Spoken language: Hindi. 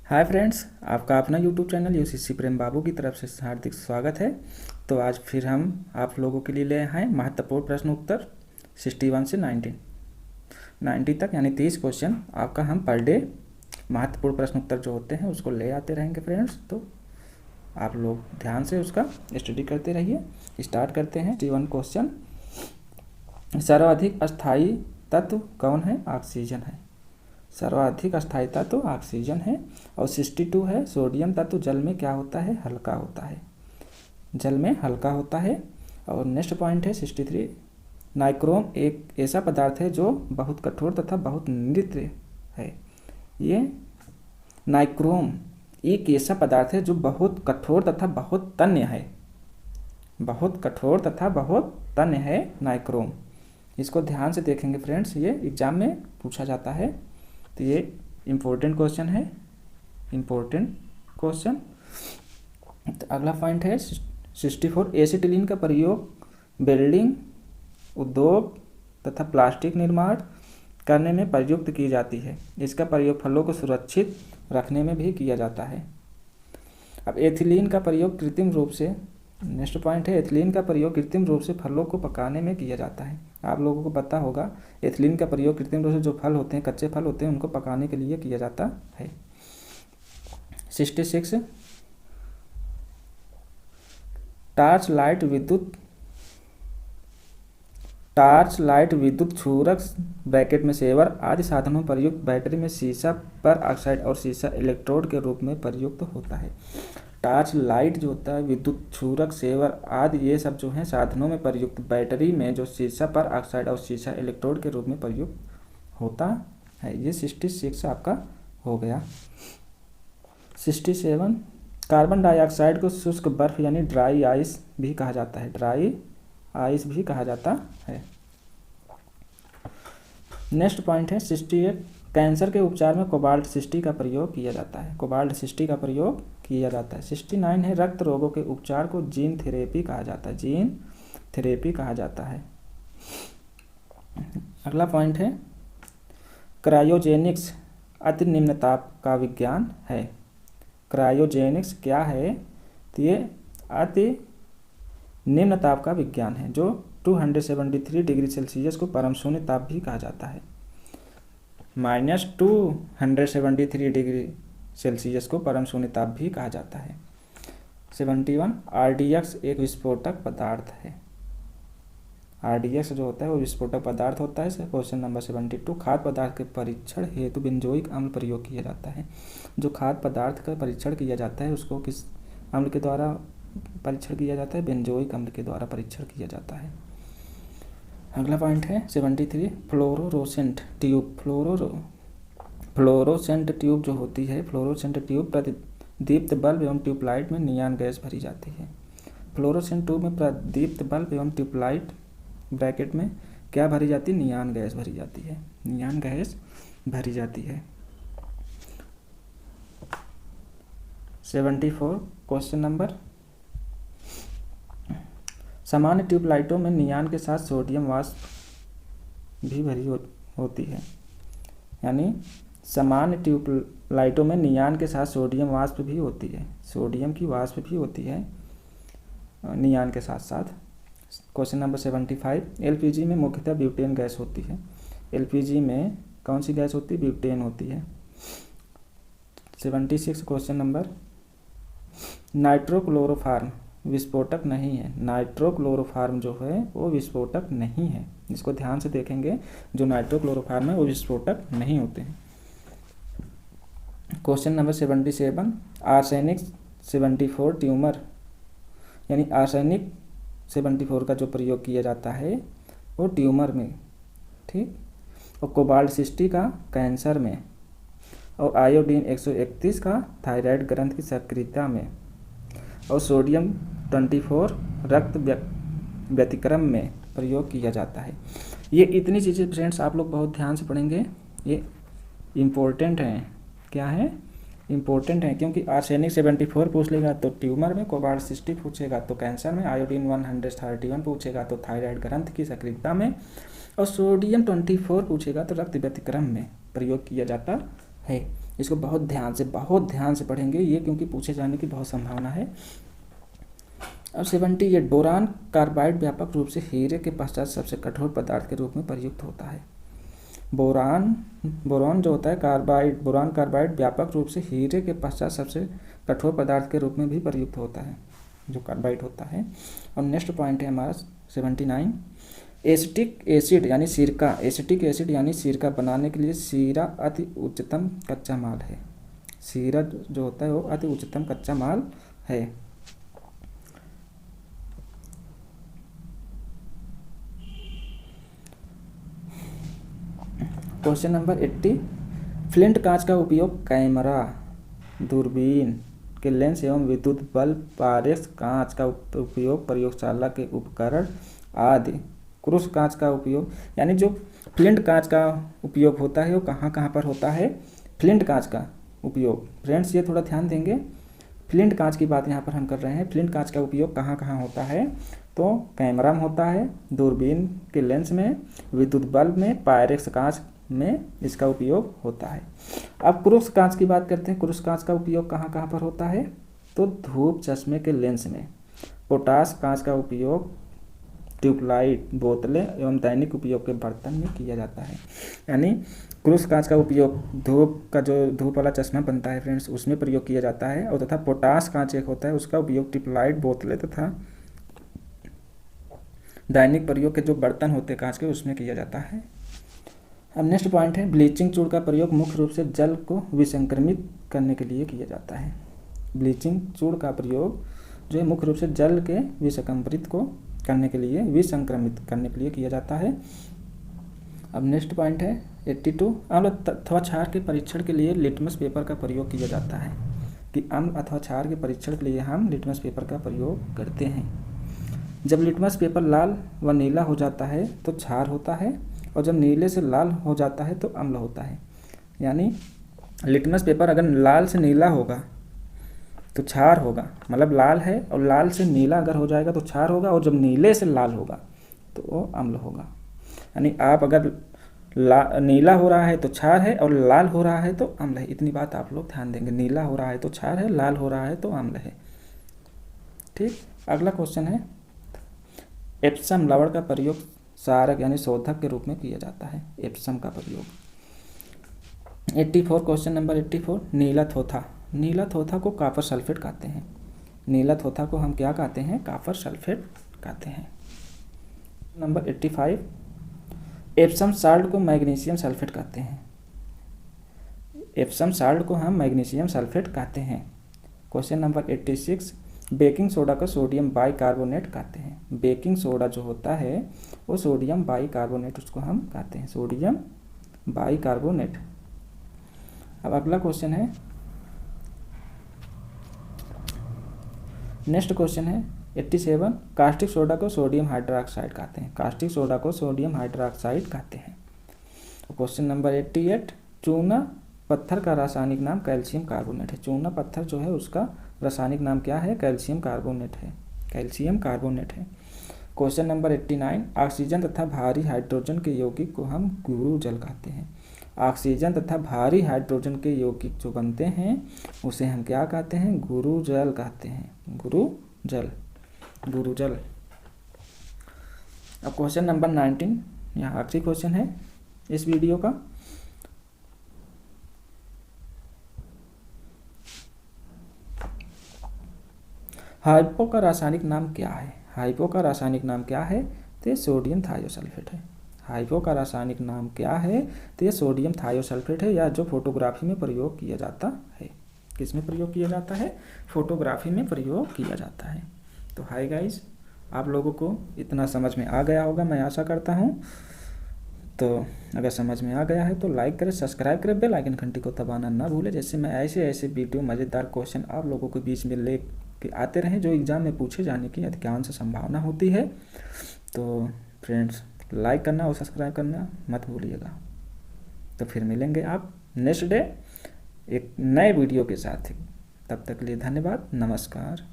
हाय फ्रेंड्स, आपका अपना यूट्यूब चैनल यूसीसी प्रेम बाबू की तरफ से हार्दिक स्वागत है। तो आज फिर हम आप लोगों के लिए ले आए हैं महत्वपूर्ण प्रश्न उत्तर 61 से 90 तक, यानी 30 क्वेश्चन आपका हम पर डे महत्वपूर्ण प्रश्न उत्तर जो होते हैं उसको ले आते रहेंगे फ्रेंड्स। तो आप लोग ध्यान से उसका स्टडी करते रहिए। स्टार्ट करते हैं। 61 क्वेश्चन, सर्वाधिक अस्थायी तत्व कौन है? ऑक्सीजन है। सर्वाधिक अस्थायी तत्व ऑक्सीजन है। और 62 है, सोडियम तत्व जल में क्या होता है? हल्का होता है। जल में हल्का होता है। और नेक्स्ट पॉइंट है 63, नाइक्रोम एक ऐसा पदार्थ है जो बहुत कठोर तथा बहुत नृत्य है। ये नाइक्रोम एक ऐसा पदार्थ है जो बहुत कठोर तथा बहुत तन्य है। बहुत कठोर तथा बहुत तन्य है नाइक्रोम। इसको ध्यान से देखेंगे फ्रेंड्स, ये एग्जाम में पूछा जाता है। तो ये इम्पोर्टेंट क्वेश्चन है, इम्पोर्टेंट क्वेश्चन। तो अगला पॉइंट है 64, एसिटिलीन का प्रयोग बिल्डिंग, उद्योग तथा प्लास्टिक निर्माण करने में प्रयुक्त की जाती है। इसका प्रयोग फलों को सुरक्षित रखने में भी किया जाता है। अब एथिलीन का प्रयोग कृत्रिम रूप से, नेक्स्ट पॉइंट है, एथिलीन का प्रयोग कृत्रिम रूप से फलों को पकाने में किया जाता है। आप लोगों को पता होगा एथिलीन का प्रयोग कृत्रिम रूप से जो फल होते हैं, कच्चे फल होते हैं, उनको पकाने के लिए किया जाता है। 66, टॉर्च लाइट विद्युत क्षुरक ब्रैकेट में सेवर आदि साधनों में प्रयुक्त बैटरी में सीसा पर ऑक्साइड और सीसा इलेक्ट्रोड के रूप में प्रयुक्त होता है। टॉर्च लाइट जो होता है, विद्युत क्षुरक, सेवर आदि, ये सब जो हैं साधनों में प्रयुक्त बैटरी में जो सीसा पर ऑक्साइड और सीसा इलेक्ट्रोड के रूप में प्रयुक्त होता है। ये 66 आपका हो गया। 67, कार्बन डाइऑक्साइड को शुष्क बर्फ यानी ड्राई आइस भी कहा जाता है। ड्राई आइस भी कहा जाता है। नेक्स्ट पॉइंट है 68, कैंसर के उपचार में कोबाल्ट 60 का प्रयोग किया जाता है। कोबाल्ट 60 का प्रयोग किया जाता है। 69 है, रक्त रोगों के उपचार को जीन थेरेपी कहा जाता है। जीन थेरेपी कहा जाता है। अगला पॉइंट है क्रायोजेनिक्स अति निम्न ताप का विज्ञान है। क्रायोजेनिक्स क्या है? तो ये अति निम्न ताप का विज्ञान है, जो 273 डिग्री सेल्सियस को परम शून्य ताप भी कहा जाता है। -273 डिग्री सेल्सियस को परम शून्य ताप भी कहा जाता है। 71, आरडीएक्स एक विस्फोटक पदार्थ है। आरडीएक्स जो होता है वो विस्फोटक पदार्थ होता है। क्वेश्चन नंबर 72, खाद्य पदार्थ के परीक्षण हेतु बेंजोइक अम्ल प्रयोग किया जाता है। जो खाद्य पदार्थ का परीक्षण किया जाता है उसको किस अम्ल के द्वारा परीक्षण किया जाता है? बेंजोइक अम्ल के द्वारा परीक्षण किया जाता है। अगला पॉइंट है 73, फ्लोरोसेंट ट्यूब। फ्लोरोसेंट ट्यूब जो होती है, फ्लोरोसेंट ट्यूब प्रदीप्त बल्ब एवं ट्यूबलाइट में नियान गैस भरी जाती है। फ्लोरोसेंट ट्यूब में प्रदीप्त बल्ब एवं ट्यूबलाइट ब्रैकेट में क्या भरी जाती है? नियान गैस भरी जाती है। नियान गैस भरी जाती है। 74, क्वेश्चन नंबर, सामान्य ट्यूबलाइटों में नियान के साथ सोडियम वाष्प भी भरी होती है। यानी सामान्य ट्यूबलाइटों में नियान के साथ सोडियम वाष्प भी होती है। सोडियम की वाष्प भी होती है नियान के साथ साथ। क्वेश्चन नंबर 75, एलपीजी में मुख्यतः ब्यूटेन गैस होती है। एलपीजी में कौन सी गैस होती है? ब्यूटेन होती है। 76, क्वेश्चन नंबर, नाइट्रोक्लोरोफार्म विस्फोटक नहीं है। नाइट्रोक्लोरोफार्म जो है वो विस्फोटक नहीं है। इसको ध्यान से देखेंगे, जो नाइट्रोक्लोरोफार्म है वो विस्फोटक नहीं होते हैं। क्वेश्चन नंबर 77, आर्सेनिक 74 ट्यूमर, यानी आर्सेनिक 74 का जो प्रयोग किया जाता है वो ट्यूमर में, ठीक, और कोबाल्ट 60 का कैंसर में, और आयोडीन 131 का थायराइड ग्रंथ की सक्रियता में, और सोडियम 24 रक्त व्यतिक्रम में प्रयोग किया जाता है। ये इतनी चीज़ें फ्रेंड्स आप लोग बहुत ध्यान से पढ़ेंगे, ये इम्पोर्टेंट हैं। क्या है? इम्पोर्टेंट है, क्योंकि आर्सेनिक 74 पूछ लेगा तो ट्यूमर में, कोबाल्ट 60 पूछेगा तो कैंसर में, आयोडीन 131 पूछेगा तो थायराइड ग्रंथ की सक्रियता में, और सोडियम 24 पूछेगा तो रक्त व्यतिक्रम में प्रयोग किया जाता है। इसको बहुत ध्यान से पढ़ेंगे ये, क्योंकि पूछे जाने की बहुत संभावना है। अब 78 बोरान कार्बाइड व्यापक रूप से हीरे के पश्चात सबसे कठोर पदार्थ के रूप में प्रयुक्त होता है। बोरान जो होता है बोरान कार्बाइड व्यापक रूप से हीरे के पश्चात सबसे कठोर पदार्थ के रूप में भी प्रयुक्त होता है, जो कार्बाइड होता है। और नेक्स्ट पॉइंट है हमारा 79, एसिटिक एसिड यानी सिरका बनाने के लिए सीरा अति उच्चतम कच्चा माल है। सीरा जो होता है वो अति उच्चतम कच्चा माल है। क्वेश्चन नंबर 80, फ्लिंट कांच का उपयोग कैमरा, दूरबीन के लेंस एवं विद्युत बल्ब, पारेक्स कांच का उपयोग प्रयोगशाला के उपकरण आदि। क्रूस कांच का उपयोग, यानी जो फ्लिंट कांच का उपयोग होता है वो कहाँ कहाँ पर होता है। फ्लिंट कांच का उपयोग, फ्रेंड्स ये थोड़ा ध्यान देंगे, फ्लिंट कांच की बात यहाँ पर हम कर रहे हैं। फ्लिंट कांच का उपयोग कहाँ कहाँ होता है, तो कैमरा में होता है, दूरबीन के लेंस में, विद्युत बल्ब में, पायरेक्स कांच में इसका उपयोग होता है। अब क्रूस कांच की बात करते हैं। क्रूस कांच का उपयोग कहाँ कहाँ पर होता है, तो धूप चश्मे के लेंस में। पोटास कांच का उपयोग ट्यूबलाइट, बोतलें एवं दैनिक उपयोग के बर्तन में किया जाता है। यानी क्रूस कांच का उपयोग धूप वाला चश्मा बनता है फ्रेंड्स, उसमें प्रयोग किया जाता है। और तथा पोटास कांच एक होता है, उसका उपयोग ट्यूबलाइट, बोतलें तथा दैनिक प्रयोग के जो बर्तन होते हैं कांच के, उसमें किया जाता है। अब नेक्स्ट पॉइंट है, ब्लीचिंग चूड़ का प्रयोग मुख्य रूप से जल को विसंक्रमित करने के लिए किया जाता है। ब्लीचिंग चूड़ का प्रयोग जो है मुख्य रूप से जल के विसंक्रमित करने के लिए किया जाता है। अब नेक्स्ट पॉइंट है 82, अम्ल अथवा क्षार के परीक्षण के लिए लिटमस पेपर का प्रयोग किया जाता है। कि अम्ल अथवा क्षार के परीक्षण के लिए हम लिटमस पेपर का प्रयोग करते हैं। जब लिटमस पेपर लाल व नीला हो जाता है तो क्षार होता है, और जब नीले से लाल हो जाता है तो अम्ल होता है। यानी लिटमस पेपर अगर लाल से नीला होगा तो क्षार होगा, मतलब लाल है और लाल से नीला अगर हो जाएगा तो क्षार होगा, और जब नीले से लाल होगा तो वो अम्ल होगा। यानी आप अगर नीला हो रहा है तो क्षार है और लाल हो रहा है तो अम्ल है। इतनी बात आप लोग ध्यान देंगे, नीला हो रहा है तो क्षार है, लाल हो रहा है तो अम्ल है। ठीक, अगला क्वेश्चन है, एप्सम लवण का प्रयोग सारक यानी शोधक के रूप में किया जाता है। एप्सम का प्रयोग। 84, क्वेश्चन नंबर 84, नीला थोथा। नीला थोथा को कॉपर सल्फेट कहते हैं। नीला थोथा को हम क्या कहते हैं, कॉपर सल्फेट कहते हैं। नंबर 85, एप्सम साल्ट को मैग्नीशियम सल्फेट कहते हैं। एप्सम साल्ट को हम मैग्नीशियम सल्फेट कहते हैं। क्वेश्चन नंबर 86, बेकिंग सोडा का सोडियम बाइकार्बोनेट कहते हैं। बेकिंग सोडा जो होता है वो सोडियम बाइकार्बोनेट उसको हम कहते हैं, सोडियम बाइकार्बोनेट। अब अगला क्वेश्चन है, नेक्स्ट क्वेश्चन है 87, कास्टिक सोडा को सोडियम हाइड्रोक्साइड कहते हैं। कास्टिक सोडा को सोडियम हाइड्रोक्साइड कहते हैं। क्वेश्चन नंबर 88, चूना पत्थर का रासायनिक नाम कैल्शियम कार्बोनेट है। चूना पत्थर जो है उसका रासायनिक नाम क्या है, कैल्शियम कार्बोनेट है। कैल्शियम कार्बोनेट है। क्वेश्चन नंबर 89, ऑक्सीजन तथा भारी हाइड्रोजन के यौगिक को हम गुरु जल कहते हैं। ऑक्सीजन तथा भारी हाइड्रोजन के यौगिक जो बनते हैं उसे हम क्या कहते हैं, गुरु जल कहते हैं। गुरु जल। अब क्वेश्चन नंबर 19, यहाँ आखिरी क्वेश्चन है इस वीडियो का। हाइपो का रासायनिक नाम क्या है। हाइपो का रासायनिक नाम क्या है, तो सोडियम थायोसल्फेट है। हाइपो का रासायनिक नाम क्या है, तो ये सोडियम थायोसल्फेट है, या जो फोटोग्राफी में प्रयोग किया जाता है। किस में प्रयोग किया जाता है, फोटोग्राफी में प्रयोग किया जाता है। तो हाय गाइस, आप लोगों को इतना समझ में आ गया होगा, मैं आशा करता हूँ। तो अगर समझ में आ गया है तो लाइक करें, सब्सक्राइब करें, बेल आइकन घंटी को दबाना ना भूलें, जैसे मैं ऐसे वीडियो मज़ेदार क्वेश्चन आप लोगों के बीच में ले के आते रहें जो एग्ज़ाम में पूछे जाने की अधिकांश संभावना होती है। तो फ्रेंड्स, लाइक करना और सब्सक्राइब करना मत भूलिएगा। तो फिर मिलेंगे आप नेक्स्ट डे एक नए वीडियो के साथ। तब तक के लिए धन्यवाद, नमस्कार।